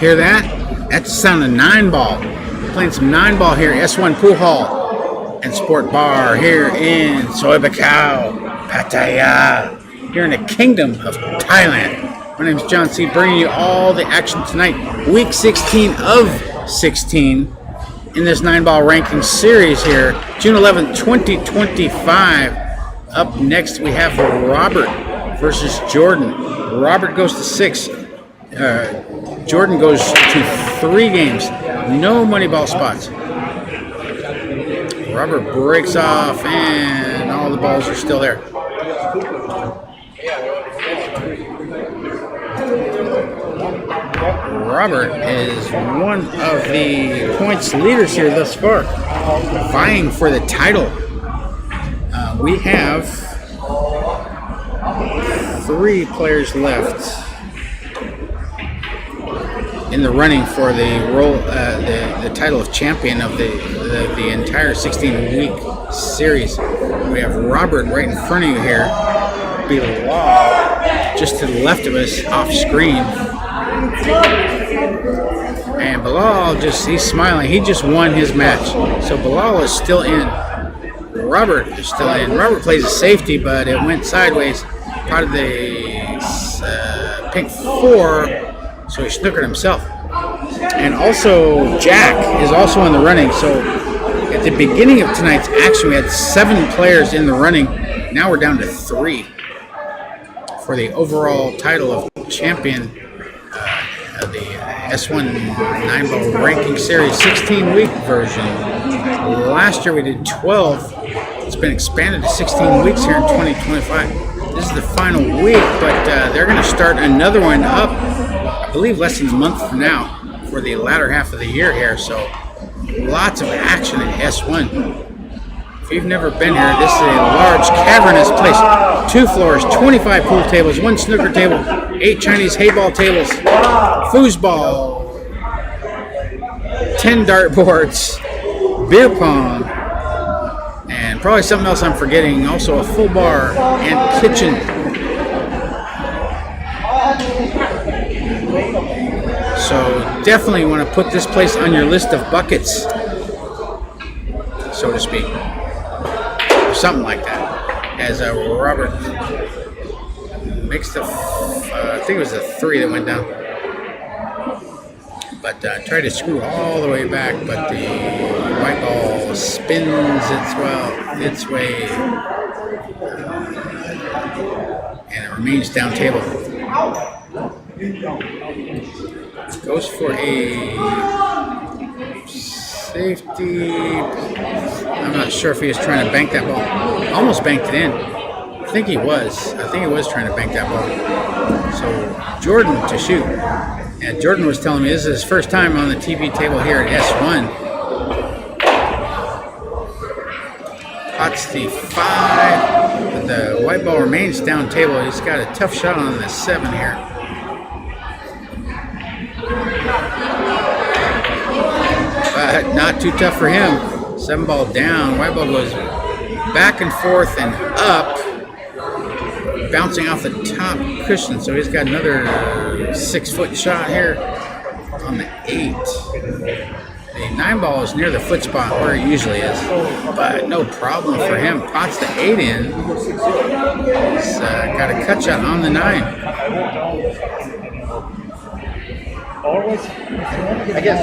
Hear that? That's the sound of 9-ball. Playing some 9-ball here, S1 Pool Hall and Sport Bar here in Soi Buakhao, Pattaya, here in the Kingdom of Thailand. My name is John C., bringing you all the action tonight. Week 16 of 16 in this 9-ball ranking series here, June 11th, 2025. Up next, we have Robert versus Jordan. Robert goes to 6. Jordan goes to 3 games. No money ball spots. Robert breaks off, and all the balls are still there. Robert is one of the points leaders here thus far, vying for the title. We have 3 players left in the running for the role, the title of champion of the entire 16-week series. We have Robert right in front of you here. Bilal just to the left of us, off screen. And Bilal he's smiling. He just won his match. So Bilal is still in. Robert is still in. Robert plays a safety, but it went sideways. Part of the pink 4. So he snookered himself. And also, Jack is also in the running. So at the beginning of tonight's action, we had 7 players in the running. Now we're down to 3 for the overall title of champion of the S1 9-ball ranking series 16-week version. Last year we did 12. It's been expanded to 16 weeks here in 2025. This is the final week, but they're going to start another one up, I believe, less than a month from now for the latter half of the year here. So lots of action at S1. If you've never been here, this is a large, cavernous place. 2 floors, 25 pool tables, 1 snooker table, 8 Chinese hayball tables, foosball, 10 dartboards, beer pong, and probably something else I'm forgetting. Also a full bar and kitchen. So definitely want to put this place on your list of buckets, so to speak. Something like that. As Robert makes the, I think it was the 3 that went down. But tried to screw all the way back, but the white ball spins its way, and it remains down table. Goes for a safety. I'm not sure if he was trying to bank that ball. Almost banked it in. I think he was trying to bank that ball. So Jordan to shoot. And Jordan was telling me this is his first time on the TV table here at S1. Pots the 5, but the white ball remains down table. He's got a tough shot on the 7 here. But not too tough for him. 7 ball down. White ball goes back and forth and up, bouncing off the top cushion. So he's got another 6-foot shot here on the 8. The 9 ball is near the foot spot where it usually is, but no problem for him. Pots the 8 in. He's got a cut shot on the 9. Always, I guess.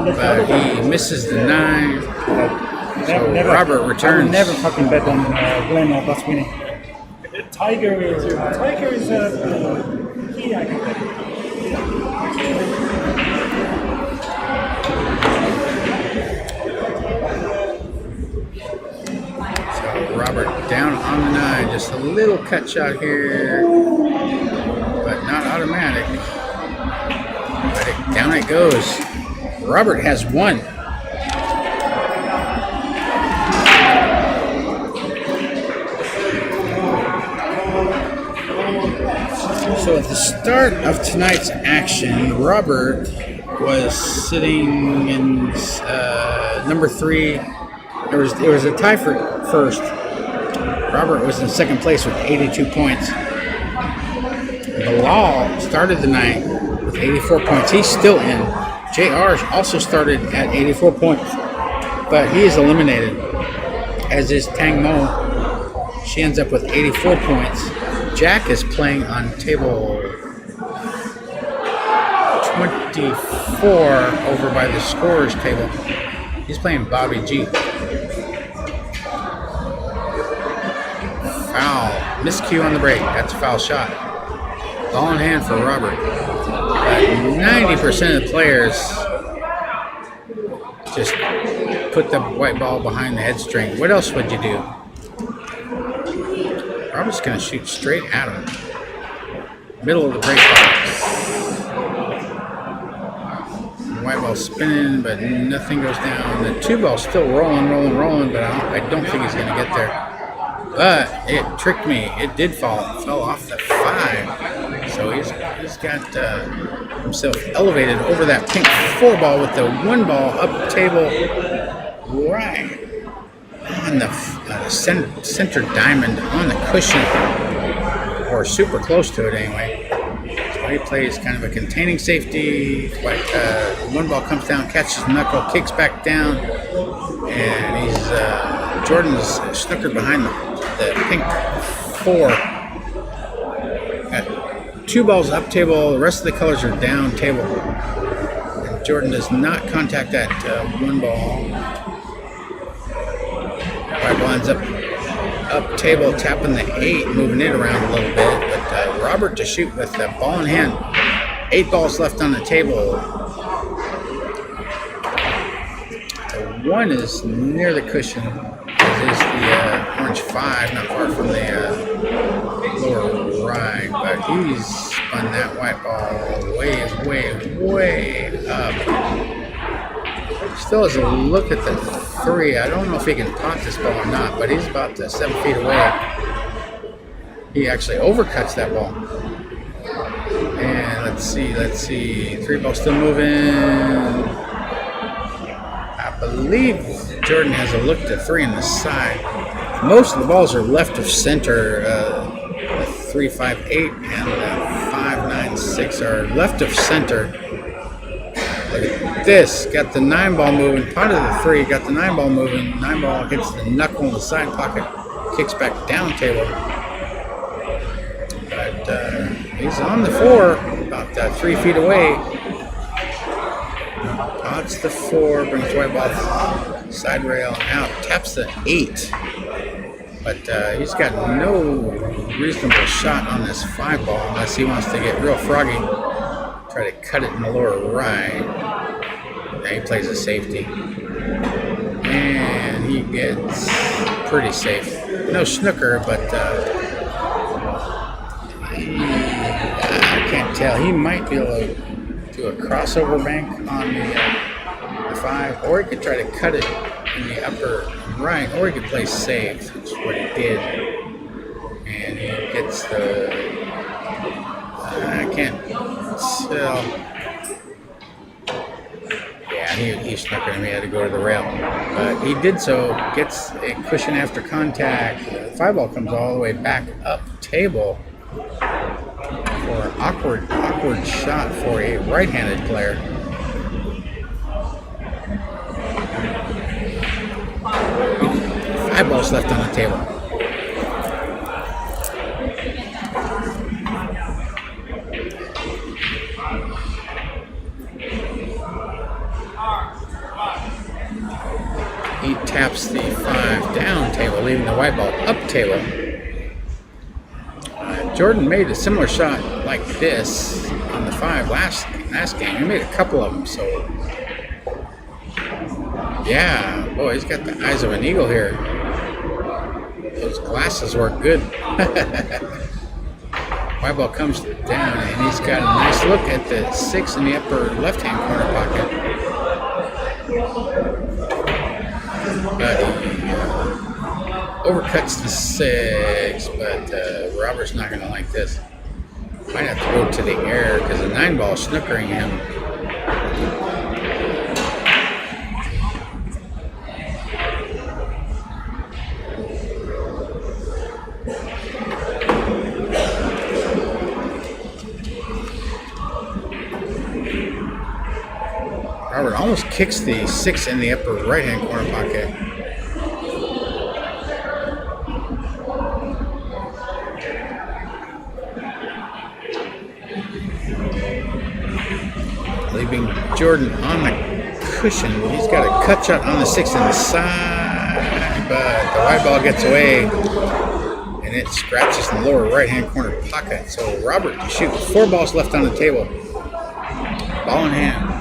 But he misses the 9. So Robert returns. I will never fucking bet on Glenn or us winning. Tiger is key, I can bet. Robert down on the 9, just a little cut shot here, but not automatic. But down it goes. Robert has 1. So at the start of tonight's action, Robert was sitting in number 3. It was a tie for first. Robert was in second place with 82 points. Bilal started the night with 84 points. He's still in. JR also started at 84 points, but he is eliminated, as is Tang Mo. She ends up with 84 points. Jack is playing on table 24 over by the scorers table. He's playing Bobby G. Foul. Miscue on the break. That's a foul shot. Ball in hand for Robert. But 90% of the players just put the white ball behind the head string. What else would you do? Robert's going to shoot straight at him. Middle of the break box. White ball spinning, but nothing goes down. The 2 ball's still rolling, but I don't think he's going to get there. But it tricked me. It did fall. It fell off the 5. So he's got himself elevated over that pink 4 ball with the 1 ball up table right on the center diamond on the cushion, or super close to it anyway. So he plays kind of a containing safety. But the 1 ball comes down, catches the knuckle, kicks back down, and he's Jordan's snookered behind the pink 4. Got 2 balls up table. The rest of the colors are down table. And Jordan does not contact that 1 ball. White ball ends up table, tapping the 8, moving it around a little bit. But Robert to shoot with the ball in hand. 8 balls left on the table. The 1 is near the cushion. This is the orange 5, not far from the lower right. But he's spun that white ball way up. Still has a look at the 3. I don't know if he can pot this ball or not, but he's about 7 feet away. He actually overcuts that ball. And let's see. 3 ball still moving. I believe Jordan has a look to 3 on the side. Most of the balls are left of center. The 3, 5, 8 and the 5, 9, 6 are left of center. Look at this. Got the 9 ball moving. Pot of the 3. Got the 9 ball moving. 9 ball hits the knuckle in the side pocket. Kicks back down table. But he's on the 4. About 3 feet away. Pots the 4. Brings white ball side rail out. Taps the 8. But he's got no reasonable shot on this 5 ball unless he wants to get real froggy. Try to cut it in the lower right. Now he plays a safety. And he gets pretty safe. No snooker, but I can't tell. He might be able to do a crossover bank on the 5, or he could try to cut it in the upper right, or he could play safe, which is what he did. And he gets the... I can't tell. Yeah, he snookered him. He had to go to the rail. But he did so, gets a cushion after contact. The 5 ball comes all the way back up table for an awkward shot for a right-handed player. Five balls left on the table. He taps the 5 down table, leaving the white ball up table. Jordan made a similar shot like this on the 5 last game. He made a couple of them, so yeah, boy, he's got the eyes of an eagle here. Those glasses work good. White ball comes down, and he's got a nice look at the 6 in the upper left-hand corner pocket. But he overcuts the 6, but Robert's not going to like this. Might have to go to the air because the 9 ball is snookering him. Robert almost kicks the 6 in the upper right-hand corner pocket. Leaving Jordan on the cushion. He's got a cut shot on the 6 in the side, but the white ball gets away and it scratches in the lower right-hand corner pocket. So Robert to shoot. 4 balls left on the table. Ball in hand.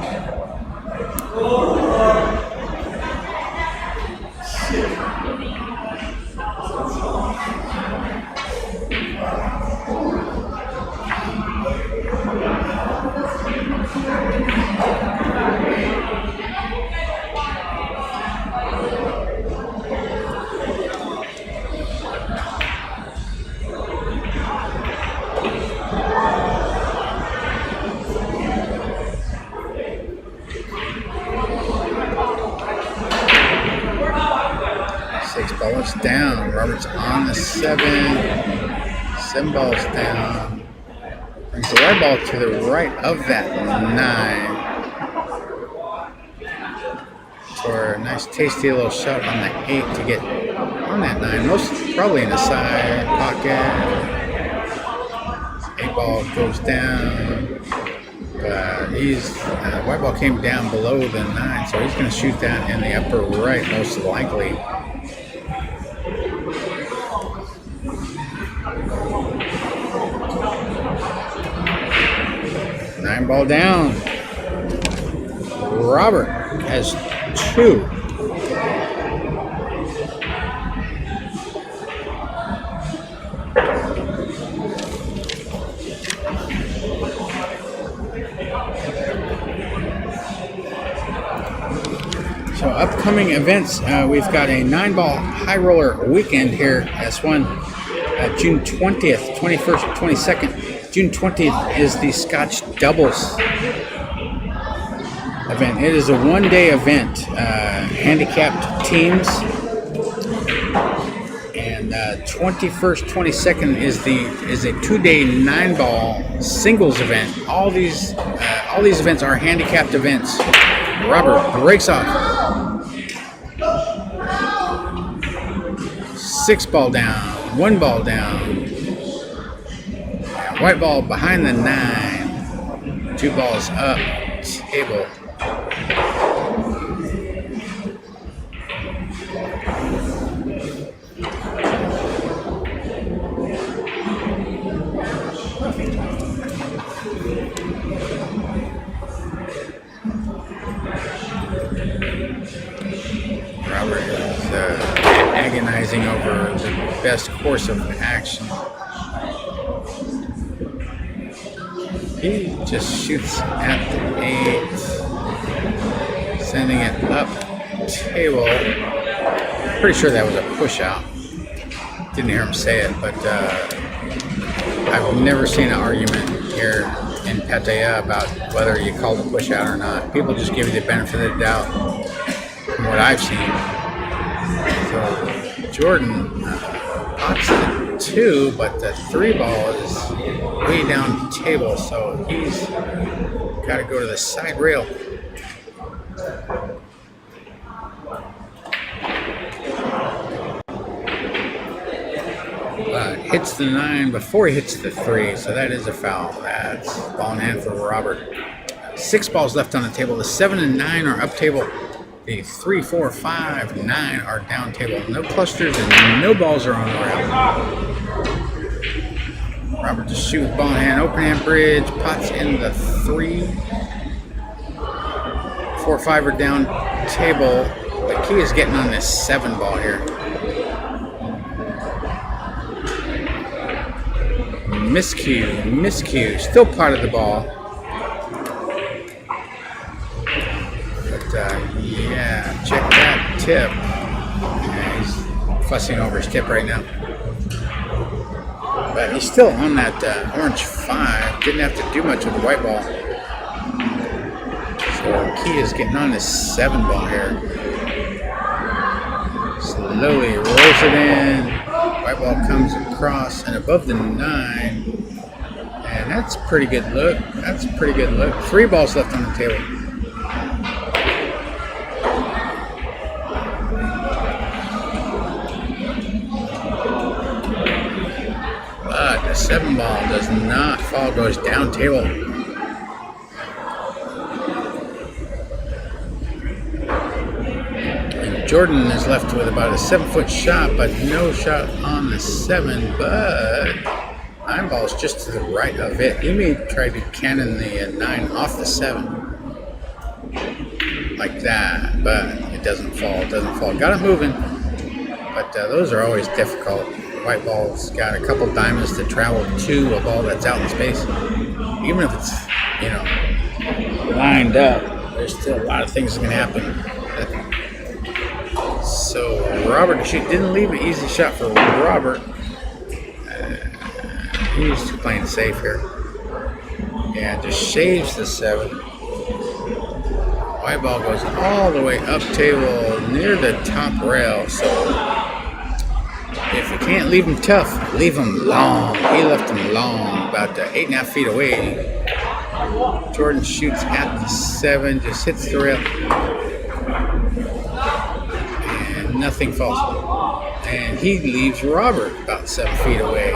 Balls down. Robert's on the 7. 7 balls down. Brings the white ball to the right of that 9. For a nice tasty little shot on the 8 to get on that 9. Most probably in the side pocket. 8 ball goes down. But white ball came down below the 9, so he's going to shoot that in the upper right most likely. 9 ball down. Robert has 2. So upcoming events, we've got a 9-ball high roller weekend here. S1 June 20th, 21st, 22nd. June 20th is the Scotch Doubles event. It is a one-day event, handicapped teams, and 21st, 22nd is a 2-day 9-ball singles event. All these events are handicapped events. Robert breaks off. 6 ball down, 1 ball down. White ball behind the 9. 2 balls up, table. Robert is agonizing over the best course of action. He just shoots at the 8, sending it up table. Pretty sure that was a push out. Didn't hear him say it, but I've never seen an argument here in Pattaya about whether you call the push out or not. People just give you the benefit of the doubt from what I've seen. So Jordan pops the 2, but the 3 ball is way down table, so he's got to go to the side rail. Hits the 9 before he hits the 3, so that is a foul. That's ball in hand for Robert. 6 balls left on the table. The 7 and 9 are up table. The 3, 4, 5, 9 are down table. No clusters and no balls are on the rail. Robert just shoots ball in hand, open hand bridge, pots in the 3. 4, 5 are down table. The key is getting on this 7 ball here. Miscue, still part of the ball. But yeah, check that tip. Yeah, he's fussing over his tip right now. But he's still on that orange 5. Didn't have to do much with the white ball. So Key is getting on this 7 ball here. Slowly rolls it in. White ball comes across and above the 9. And that's a pretty good look. 3 balls left on the table. 7 ball does not fall, goes down table. And Jordan is left with about a 7-foot shot, but no shot on the 7. But 9 ball is just to the right of it. He may try to cannon the 9 off the 7. Like that, but it doesn't fall. It doesn't fall. Got it moving, but those are always difficult. White ball's got a couple diamonds to travel to a ball that's out in space. Even if it's, you know, lined up, there's still a lot of things that can happen. So Robert didn't leave an easy shot for Robert. He's playing safe here. Yeah, just shaves the 7. White ball goes all the way up table near the top rail. So if you can't leave him tough, leave him long. He left him long, about 8.5 feet away. Jordan shoots at the 7, just hits the rail, and nothing falls. And he leaves Robert about 7 feet away.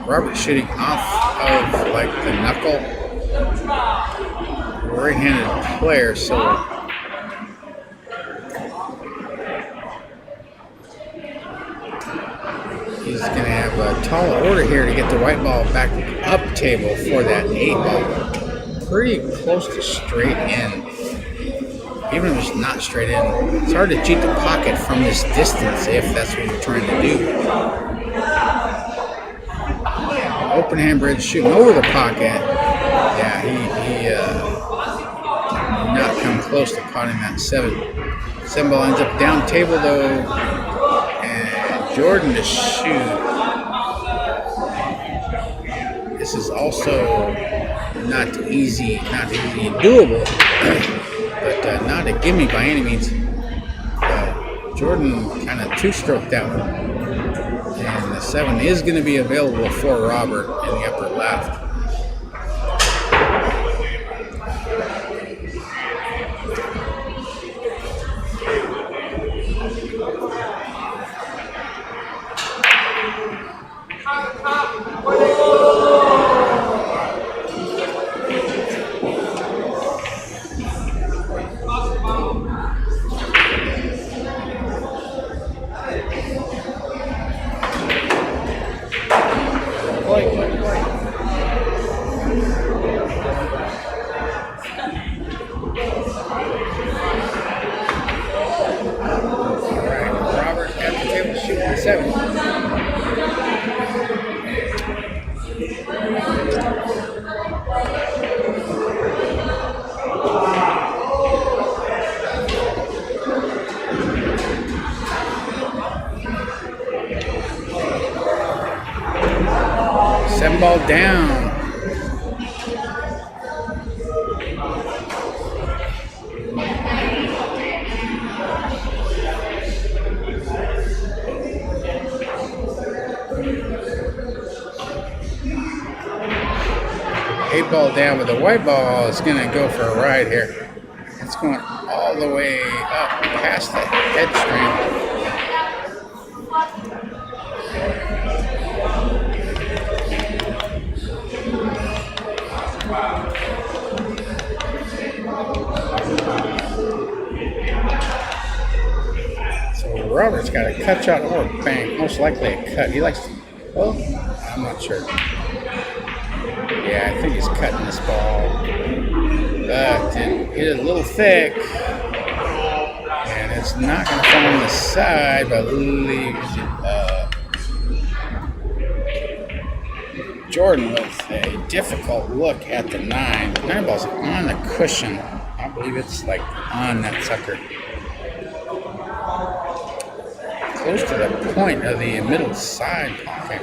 Robert shooting off of like the knuckle. Right-handed player, so he's going to have a tall order here to get the white ball back up table for that 8 ball. Pretty close to straight in. Even if it's not straight in, it's hard to cheat the pocket from this distance if that's what you're trying to do. Open hand bridge shooting over the pocket. Yeah, he not come close to potting that 7. 7 ball ends up down table though, and Jordan to shoot. This is also not easy doable, but not a gimme by any means. Jordan kind of 2-stroked out, and the 7 is going to be available for Robert in the upper left. Ball down. Eight ball down, but the white ball is going to go for a ride here. It's going all the way up past the head string. Robert's got a cut shot or a bank, most likely a cut. He likes to, well, I'm not sure. Yeah, I think he's cutting this ball. But it hit it a little thick. And it's not going to fall on the side, but leaves Jordan with a difficult look at the 9. The 9 ball's on the cushion. I believe it's like on that sucker. Close to the point of the middle side pocket.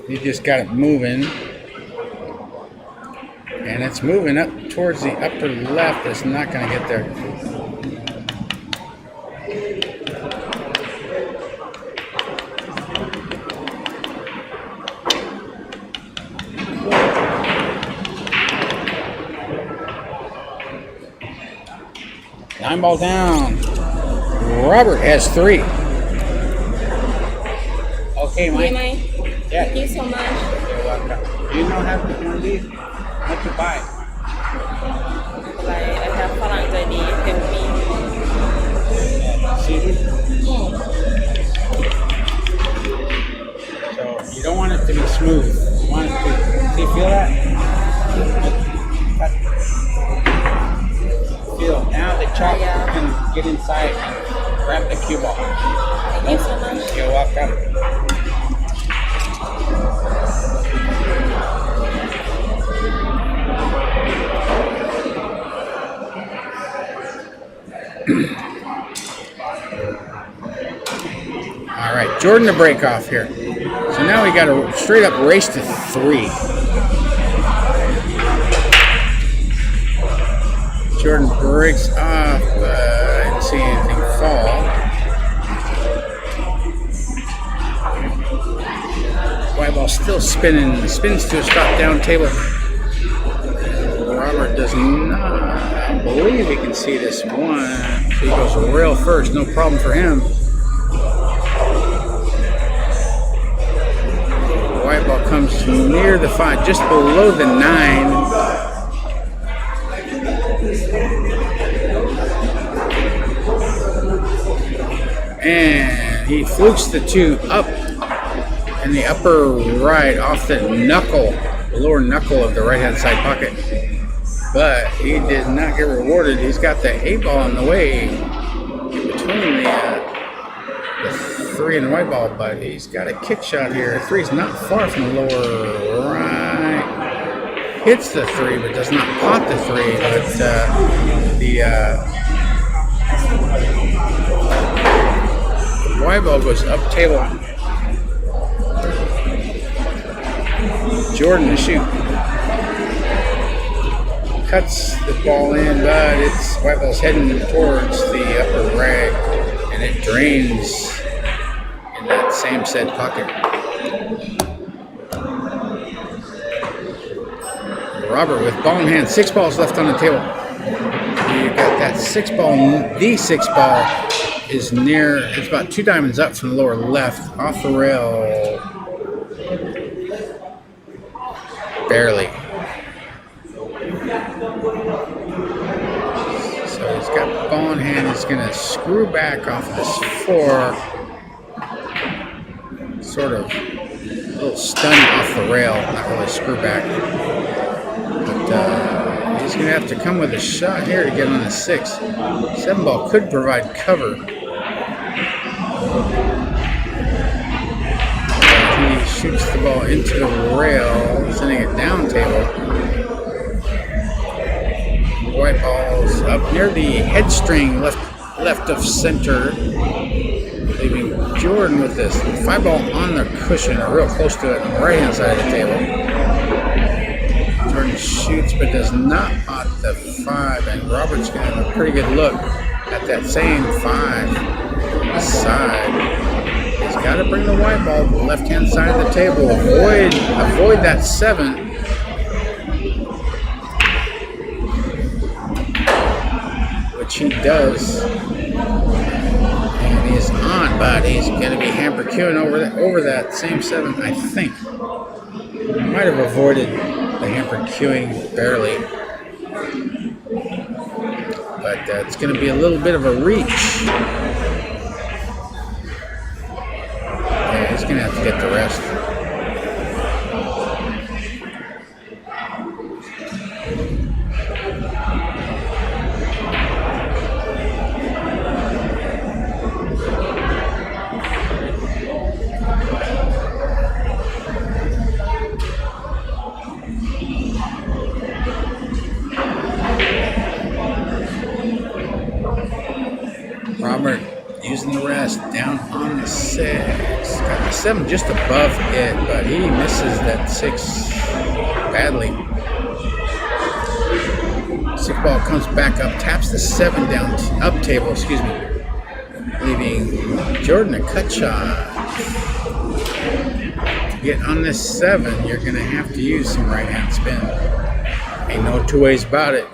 You just got it moving. And it's moving up towards the upper left. It's not going to get there. Nine ball down. Robert has 3. Okay, ดีไหม Mike. Thank Yeah. you so much You're welcome. Do you know how to do these? What to buy? อะไร I have ฝรั่งใจดี help me See these? So you don't want it to be smooth. You want it to see, feel that? Feel. Now the chalk can get inside and grab the cue ball. Thank you so much You're welcome. All right, Jordan to break off here. So now we got a straight up race to 3. Jordan breaks off, I didn't see anything fall. White ball still spinning, spins to a stop down table. Robert does not believe he can see this one. So he goes rail first, no problem for him. White ball comes near the 5, just below the 9. And he flukes the 2 up in the upper right off the knuckle, the lower knuckle of the right-hand side pocket. But he did not get rewarded. He's got the 8 ball in the way in between the 3 and the white ball, but he's got a kick shot here. 3 is not far from the lower right. Hits the 3, but does not pot the 3. But the white ball goes up table. Jordan to shoot. Cuts the ball in, but it's white ball's heading towards the upper right, and it drains in that same said pocket. Robert with ball in hand, 6 balls left on the table. You got that 6 ball. The 6 ball is near, it's about 2 diamonds up from the lower left, off the rail. Barely. So he's got ball in hand. He's going to screw back off this 4. Sort of a little stun off the rail. Not really screw back. But he's going to have to come with a shot here to get on the 6. 7 ball could provide cover. He shoots the ball into the rail, sending it down table. White ball's up near the head string, left of center, leaving Jordan with this 5 ball on the cushion, or real close to it, on the right hand side of the table. Jordan shoots, but does not pot the 5, and Robert's going to have a pretty good look at that same 5 side. He's got to bring the white ball to the left-hand side of the table. Avoid that 7. Which he does. And he's on, but he's going to be hamper queuing over that same 7, I think. Might have avoided the hamper queuing barely. But it's going to be a little bit of a reach. Yeah, he's going to have to get the rest. Robert using the rest down on the 6. Got the 7 just above it, but he misses that 6 badly. 6 ball comes back up, taps the 7 down, up table, excuse me, leaving Jordan a cut shot. To get on this 7, you're going to have to use some right hand spin. Ain't no 2 ways about it.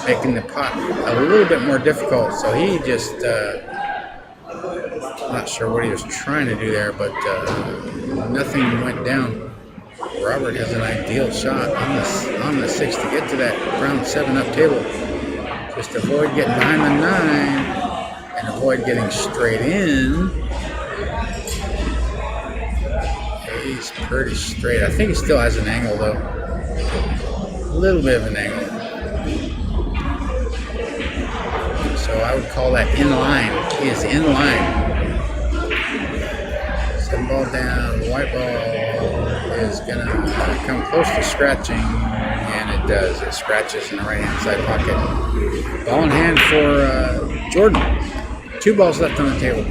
Making the pot a little bit more difficult, so he just Not sure what he was trying to do there, but nothing went down. Robert has an ideal shot on the 6 to get to that round 7 up table. Just avoid getting behind the 9 and avoid getting straight in. He's pretty straight. I think he still has an angle though. A little bit of an angle. So I would call that in line. He is in line. 7 ball down, white ball is gonna come close to scratching, and it does. It scratches in the right-hand side pocket. Ball in hand for Jordan. 2 balls left on the table.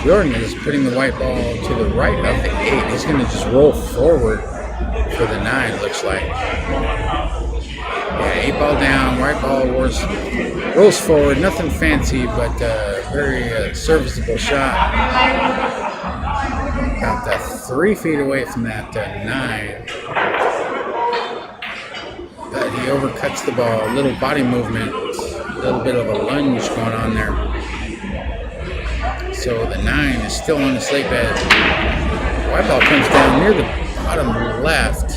Jordan is putting the white ball to the right of the 8. He's going to just roll forward for the 9, looks like. Yeah, 8 ball down, white ball rolls forward. Nothing fancy, but very serviceable shot. About 3 feet away from that 9. But he overcuts the ball. A little body movement, a little bit of a lunge going on there. So the 9 is still on the slate bed. White ball comes down near the bottom left.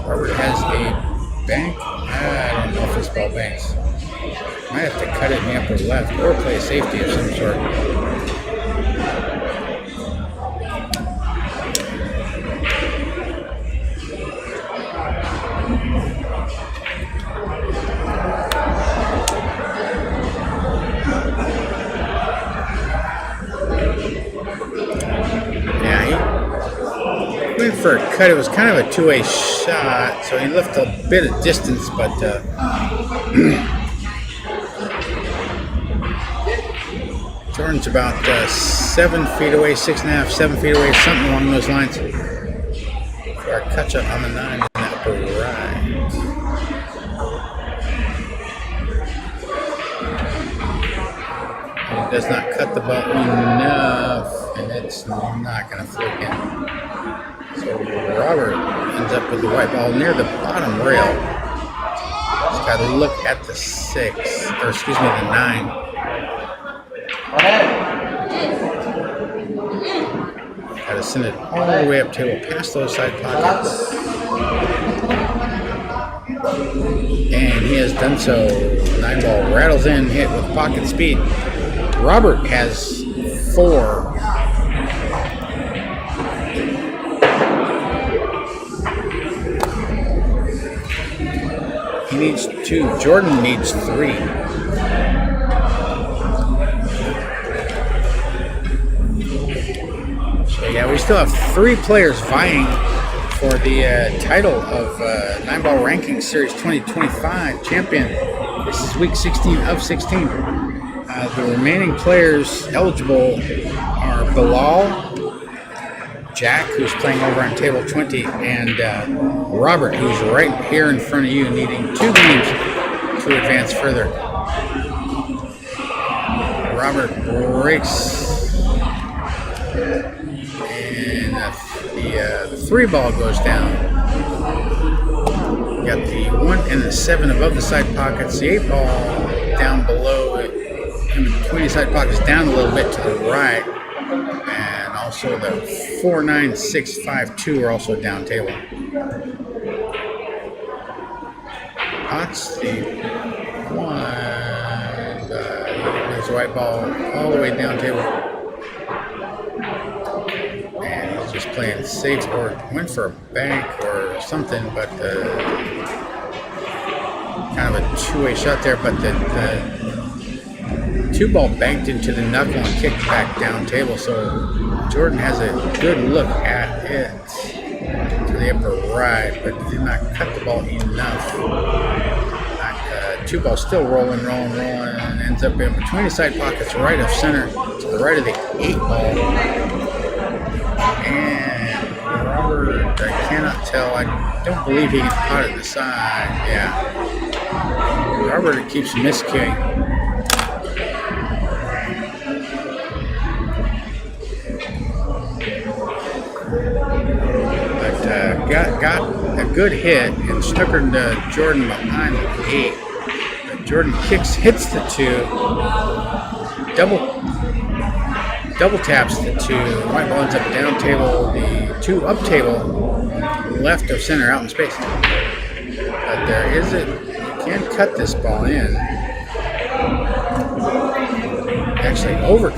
Robert has a bank. I don't know if this ball banks. Might have to cut it in the upper left or play a safety of some sort. For a cut, it was kind of a 2-way shot, so he left a bit of distance, but Jordan's about 7 feet away, 6.5, 7 feet away, something along those lines. For a catch up on the 9 in the upper right. He does not cut the ball enough, and it's not going to flick in. So Robert ends up with the white ball near the bottom rail. Just got to look at the 6, or excuse me, the 9. Got to send it all the way up table, past those side pockets. And he has done so. 9 ball rattles in, hit with pocket speed. Robert has 4. He needs 2. Jordan needs 3. So yeah, we still have 3 players vying for the title of 9 Ball Ranking Series 2025 champion. This is week 16 of 16. The remaining players eligible are Bilal, Jack, who's playing over on table 20, and Robert, who's right here in front of you, needing 2 games to advance further. Robert breaks, and the 3 ball goes down. We got the 1 and the 7 above the side pockets, the 8 ball down below it, in between the side pockets, down a little bit to the right. And also the 4, 9, 6, 5, 2 are also down table. Pots the 1. There's a white ball all the way down table. And he's just playing safe, or went for a bank or something, but kind of a 2-way shot there. But the 2 ball banked into the knuckle and kicked back down table, so Jordan has a good look at it to the upper right, but did not cut the ball enough. 2 ball still rolling, and ends up in between the side pockets, right of center, to the right of the 8 ball. And Robert, I cannot tell. I don't believe he can pot it the side. Yeah. Robert keeps miscuing. got a good hit and snookered Jordan behind the 8. But Jordan hits the 2, double taps the 2. White ball ends up down table, the 2 up table, left of center out in space. But there is you can cut this ball in. Actually overcut